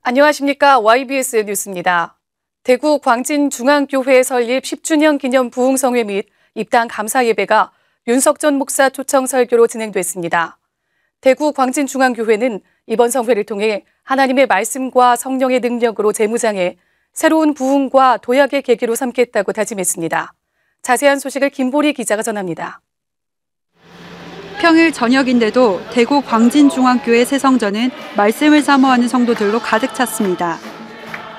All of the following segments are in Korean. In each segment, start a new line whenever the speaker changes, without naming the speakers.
안녕하십니까. YBS 뉴스입니다. 대구 광진중앙교회 설립 10주년 기념 부흥성회 및 입당 감사 예배가 윤석 전 목사 초청 설교로 진행됐습니다. 대구 광진중앙교회는 이번 성회를 통해 하나님의 말씀과 성령의 능력으로 재무장해 새로운 부흥과 도약의 계기로 삼겠다고 다짐했습니다. 자세한 소식을 김보리 기자가 전합니다.
평일 저녁인데도 대구 광진중앙교회 새성전은 말씀을 사모하는 성도들로 가득 찼습니다.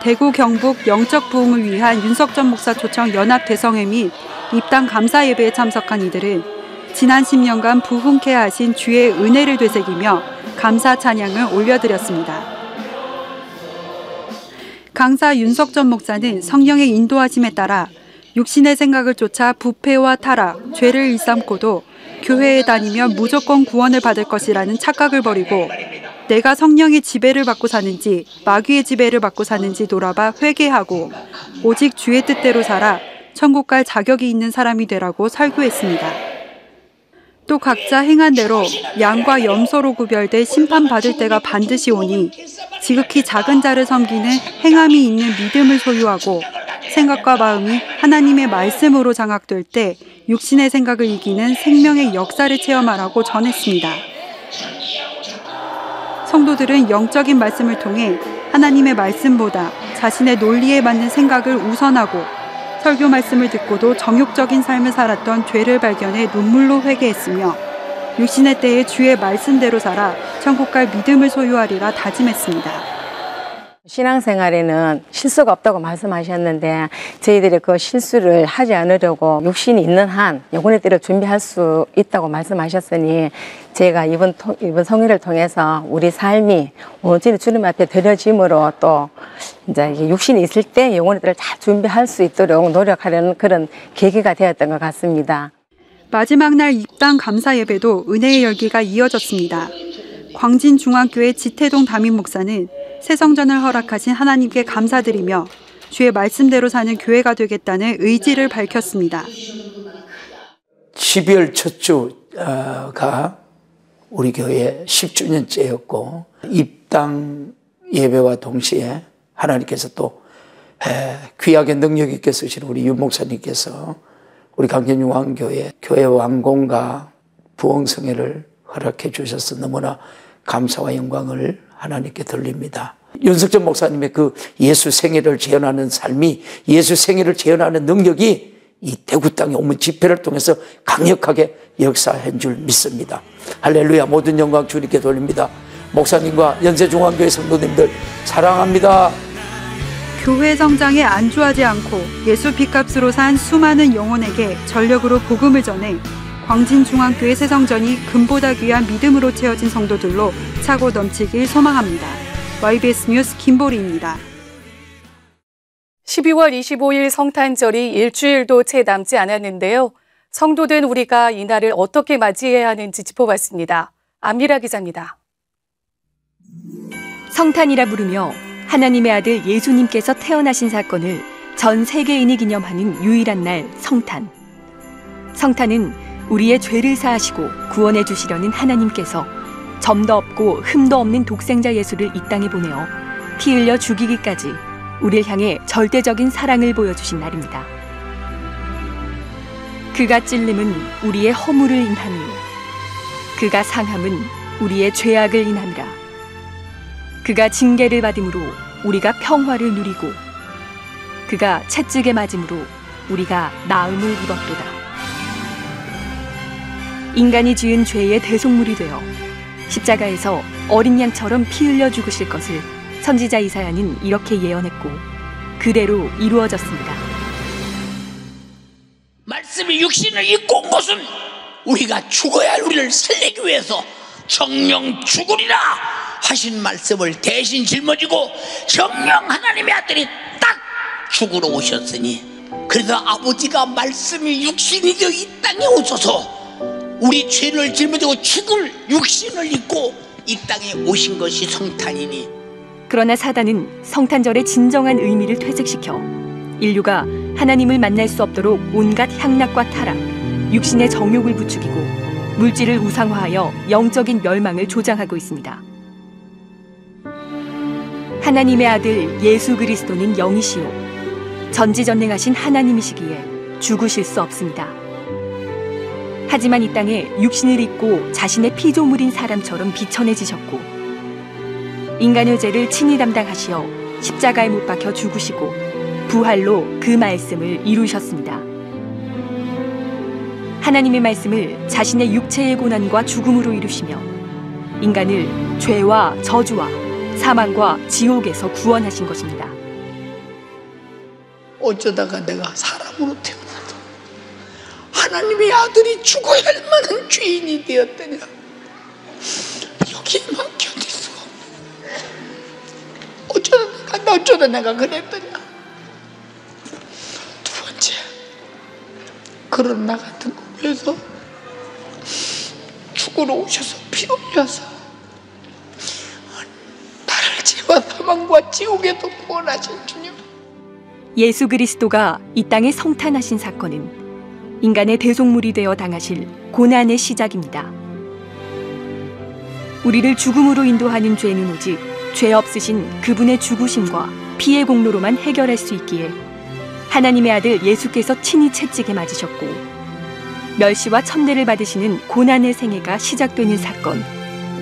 대구 경북 영적 부흥을 위한 윤석 전 목사 초청 연합 대성회 및 입당 감사 예배에 참석한 이들은 지난 10년간 부흥케 하신 주의 은혜를 되새기며 감사 찬양을 올려드렸습니다. 강사 윤석 전 목사는 성령의 인도하심에 따라 육신의 생각을 쫓아 부패와 타락, 죄를 일삼고도 교회에 다니며 무조건 구원을 받을 것이라는 착각을 버리고 내가 성령의 지배를 받고 사는지 마귀의 지배를 받고 사는지 돌아봐 회개하고 오직 주의 뜻대로 살아 천국 갈 자격이 있는 사람이 되라고 설교했습니다. 또 각자 행한 대로 양과 염소로 구별돼 심판받을 때가 반드시 오니 지극히 작은 자를 섬기는 행함이 있는 믿음을 소유하고 생각과 마음이 하나님의 말씀으로 장악될 때 육신의 생각을 이기는 생명의 역사를 체험하라고 전했습니다. 성도들은 영적인 말씀을 통해 하나님의 말씀보다 자신의 논리에 맞는 생각을 우선하고 설교 말씀을 듣고도 정욕적인 삶을 살았던 죄를 발견해 눈물로 회개했으며 육신의 때에 주의 말씀대로 살아 천국 갈 믿음을 소유하리라 다짐했습니다.
신앙생활에는 실수가 없다고 말씀하셨는데 저희들이 그 실수를 하지 않으려고 육신이 있는 한 영혼의 때를 준비할 수 있다고 말씀하셨으니 제가 이번 성회를 통해서 우리 삶이 온전히 주님 앞에 드려짐으로 또 이제 육신이 있을 때 영혼의 때를 잘 준비할 수 있도록 노력하려는 그런 계기가 되었던 것 같습니다.
마지막 날 입당 감사 예배도 은혜의 열기가 이어졌습니다. 광진중앙교회 지태동 담임 목사는 새성전을 허락하신 하나님께 감사드리며 주의 말씀대로 사는 교회가 되겠다는 의지를 밝혔습니다.
12월 첫 주가 우리 교회 10주년째였고 입당 예배와 동시에 하나님께서 또 귀하게 능력 있게 쓰신 우리 윤 목사님께서 우리 광진중앙교회 교회 완공과 부흥성회를 허락해 주셔서 너무나 감사와 영광을 하나님께 돌립니다. 윤석 전 목사님의 그 예수 생애를 재현하는 삶이 예수 생애를 재현하는 능력이 이 대구 땅의 온 집회를 통해서 강력하게 역사한 줄 믿습니다. 할렐루야. 모든 영광 주님께 돌립니다. 목사님과 연세중앙교회 성도님들 사랑합니다.
교회 성장에 안주하지 않고 예수 핏값으로 산 수많은 영혼에게 전력으로 복음을 전해 광진중앙교회 새성전이 금보다 귀한 믿음으로 채워진 성도들로 차고 넘치길 소망합니다. YBS 뉴스 김보리입니다.
12월 25일 성탄절이 일주일도 채 남지 않았는데요. 성도된 우리가 이 날을 어떻게 맞이해야 하는지 짚어봤습니다. 안미라 기자입니다.
성탄이라 부르며 하나님의 아들 예수님께서 태어나신 사건을 전 세계인이 기념하는 유일한 날 성탄. 성탄은 우리의 죄를 사하시고 구원해 주시려는 하나님께서 점도 없고 흠도 없는 독생자 예수를 이 땅에 보내어 피 흘려 죽이기까지 우리를 향해 절대적인 사랑을 보여주신 날입니다. 그가 찔림은 우리의 허물을 인함이요 그가 상함은 우리의 죄악을 인함이라. 그가 징계를 받음으로 우리가 평화를 누리고 그가 채찍에 맞음으로 우리가 나음을 입었도다. 인간이 지은 죄의 대속물이 되어 십자가에서 어린 양처럼 피 흘려 죽으실 것을 선지자 이사야는 이렇게 예언했고 그대로 이루어졌습니다.
말씀이 육신을 입고 온 것은 우리가 죽어야 할 우리를 살리기 위해서 정령 죽으리라 하신 말씀을 대신 짊어지고 정령 하나님의 아들이 딱 죽으러 오셨으니 그래서 아버지가 말씀이 육신이 되어 이 땅에 오셔서 우리 죄를 짊어지고 죽을 육신을 입고 이 땅에 오신 것이 성탄이니.
그러나 사단은 성탄절의 진정한 의미를 퇴색시켜 인류가 하나님을 만날 수 없도록 온갖 향락과 타락, 육신의 정욕을 부추기고 물질을 우상화하여 영적인 멸망을 조장하고 있습니다. 하나님의 아들 예수 그리스도는 영이시오 전지전능하신 하나님이시기에 죽으실 수 없습니다. 하지만 이 땅에 육신을 입고 자신의 피조물인 사람처럼 비천해지셨고 인간의 죄를 친히 담당하시어 십자가에 못 박혀 죽으시고 부활로 그 말씀을 이루셨습니다. 하나님의 말씀을 자신의 육체의 고난과 죽음으로 이루시며 인간을 죄와 저주와 사망과 지옥에서 구원하신 것입니다.
어쩌다가 내가 사람으로 태어나도 하나님의 아들이 죽어야 할 만한 죄인이 되었더냐. 여기에만 견딜 수가 없네. 어쩌다 내가 그랬더냐. 두 번째, 그런 나 같은 곳에서 죽으러 오셔서 피 흘려서 나를 죄와 사망과 지옥에서 구원하신 주님.
예수 그리스도가 이 땅에 성탄하신 사건은 인간의 대속물이 되어 당하실 고난의 시작입니다. 우리를 죽음으로 인도하는 죄는 오직 죄 없으신 그분의 죽으심과 피의 공로로만 해결할 수 있기에 하나님의 아들 예수께서 친히 채찍에 맞으셨고 멸시와 천대를 받으시는 고난의 생애가 시작되는 사건,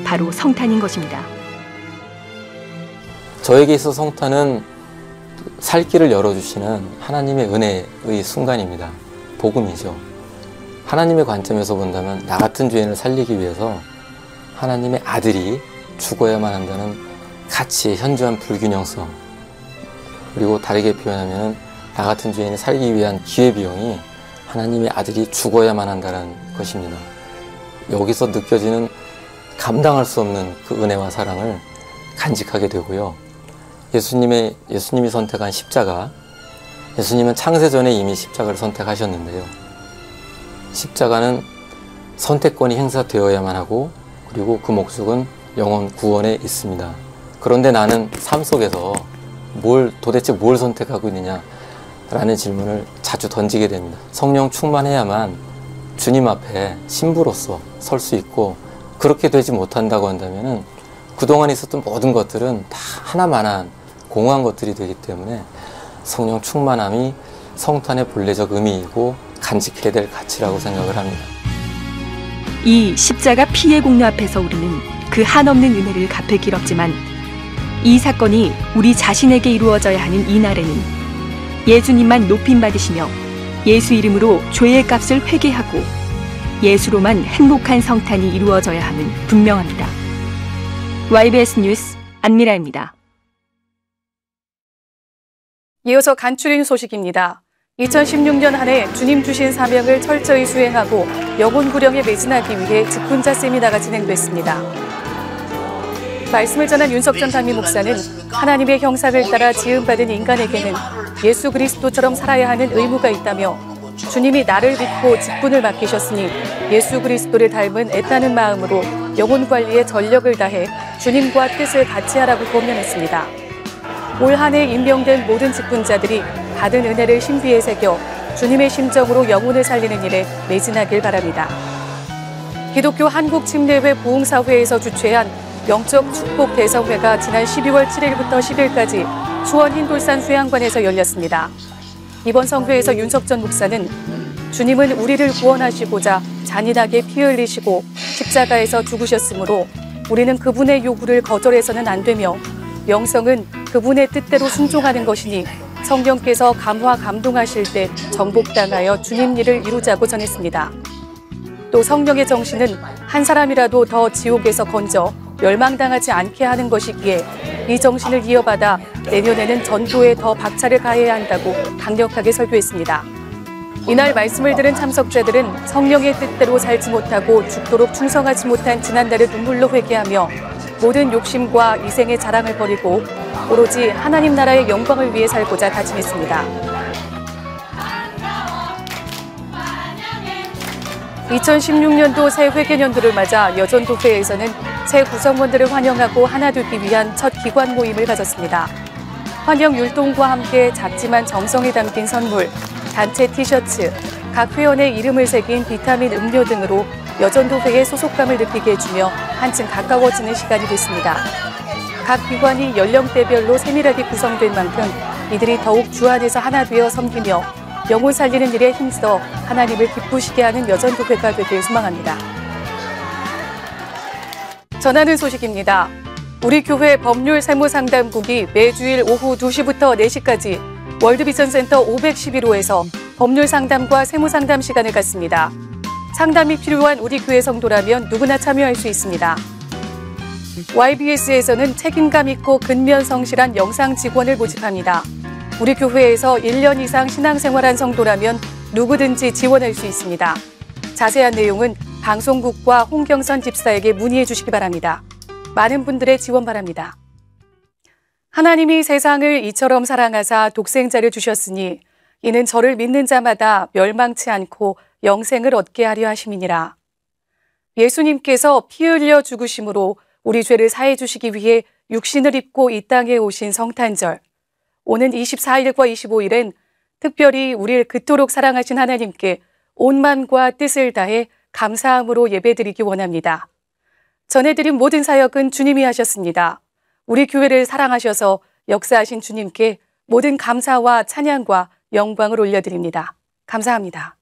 바로 성탄인 것입니다.
저에게 있어 성탄은 살 길을 열어주시는 하나님의 은혜의 순간입니다. 복음이죠. 하나님의 관점에서 본다면 나 같은 죄인을 살리기 위해서 하나님의 아들이 죽어야만 한다는 가치의 현저한 불균형성, 그리고 다르게 표현하면 나 같은 죄인이 살기 위한 기회비용이 하나님의 아들이 죽어야만 한다는 것입니다. 여기서 느껴지는 감당할 수 없는 그 은혜와 사랑을 간직하게 되고요. 예수님이 선택한 십자가, 예수님은 창세전에 이미 십자가를 선택하셨는데요. 십자가는 선택권이 행사되어야만 하고, 그리고 그 목적은 영혼 구원에 있습니다. 그런데 나는 삶 속에서 도대체 뭘 선택하고 있느냐 라는 질문을 자주 던지게 됩니다. 성령 충만해야만 주님 앞에 신부로서 설 수 있고, 그렇게 되지 못한다고 한다면 그동안 있었던 모든 것들은 다 하나만한 공허한 것들이 되기 때문에 성령 충만함이 성탄의 본래적 의미이고 간직해야 될 가치라고 생각을 합니다.
이 십자가 피의 공로 앞에서 우리는 그 한없는 은혜를 갚을 길 없지만, 이 사건이 우리 자신에게 이루어져야 하는 이 날에는 예수님만 높임받으시며 예수 이름으로 죄의 값을 회개하고 예수로만 행복한 성탄이 이루어져야 함은 분명합니다. YBS 뉴스 안미라입니다.
이어서 간추린 소식입니다. 2016년 한 해 주님 주신 사명을 철저히 수행하고 영혼 구령에 매진하기 위해 직분자 세미나가 진행됐습니다. 말씀을 전한 윤석전 담임 목사는 하나님의 형상을 따라 지음받은 인간에게는 예수 그리스도처럼 살아야 하는 의무가 있다며, 주님이 나를 믿고 직분을 맡기셨으니 예수 그리스도를 닮은 애타는 마음으로 영혼 관리에 전력을 다해 주님과 뜻을 같이 하라고 권면했습니다. 올 한 해 임명된 모든 직분자들이 받은 은혜를 신비에 새겨 주님의 심정으로 영혼을 살리는 일에 매진하길 바랍니다. 기독교 한국침례회 부흥사회에서 주최한 영적 축복 대성회가 지난 12월 7일부터 10일까지 수원 흰돌산 수양관에서 열렸습니다. 이번 성회에서 윤석전 목사는 주님은 우리를 구원하시고자 잔인하게 피 흘리시고 십자가에서 죽으셨으므로 우리는 그분의 요구를 거절해서는 안 되며, 영성은 그분의 뜻대로 순종하는 것이니 성령께서 감화 감동하실 때 정복당하여 주님 일을 이루자고 전했습니다. 또 성령의 정신은 한 사람이라도 더 지옥에서 건져 멸망당하지 않게 하는 것이기에 이 정신을 이어받아 내년에는 전도에 더 박차를 가해야 한다고 강력하게 설교했습니다. 이날 말씀을 들은 참석자들은 성령의 뜻대로 살지 못하고 죽도록 충성하지 못한 지난날을 눈물로 회개하며 모든 욕심과 이생의 자랑을 버리고 오로지 하나님 나라의 영광을 위해 살고자 다짐했습니다. 2016년도 새 회계년도를 맞아 여전도회에서는 새 구성원들을 환영하고 하나되기 위한 첫 기관 모임을 가졌습니다. 환영 율동과 함께 작지만 정성이 담긴 선물, 단체 티셔츠, 각 회원의 이름을 새긴 비타민 음료 등으로 여전도회의 소속감을 느끼게 해주며 한층 가까워지는 시간이 됐습니다. 각 기관이 연령대별로 세밀하게 구성된 만큼 이들이 더욱 주 안에서 하나 되어 섬기며 영혼 살리는 일에 힘써 하나님을 기쁘시게 하는 여전교회가 되길 소망합니다. 전하는 소식입니다. 우리 교회 법률세무상담국이 매주일 오후 2시부터 4시까지 월드비전센터 511호에서 법률상담과 세무상담 시간을 갖습니다. 상담이 필요한 우리 교회 성도라면 누구나 참여할 수 있습니다. YBS에서는 책임감 있고 근면 성실한 영상 직원을 모집합니다. 우리 교회에서 1년 이상 신앙생활한 성도라면 누구든지 지원할 수 있습니다. 자세한 내용은 방송국과 홍경선 집사에게 문의해 주시기 바랍니다. 많은 분들의 지원 바랍니다. 하나님이 세상을 이처럼 사랑하사 독생자를 주셨으니 이는 저를 믿는 자마다 멸망치 않고 영생을 얻게 하려 하심이니라. 예수님께서 피 흘려 죽으심으로 우리 죄를 사해 주시기 위해 육신을 입고 이 땅에 오신 성탄절. 오는 24일과 25일엔 특별히 우리를 그토록 사랑하신 하나님께 온 마음과 뜻을 다해 감사함으로 예배드리기 원합니다. 전해드린 모든 사역은 주님이 하셨습니다. 우리 교회를 사랑하셔서 역사하신 주님께 모든 감사와 찬양과 영광을 올려드립니다. 감사합니다.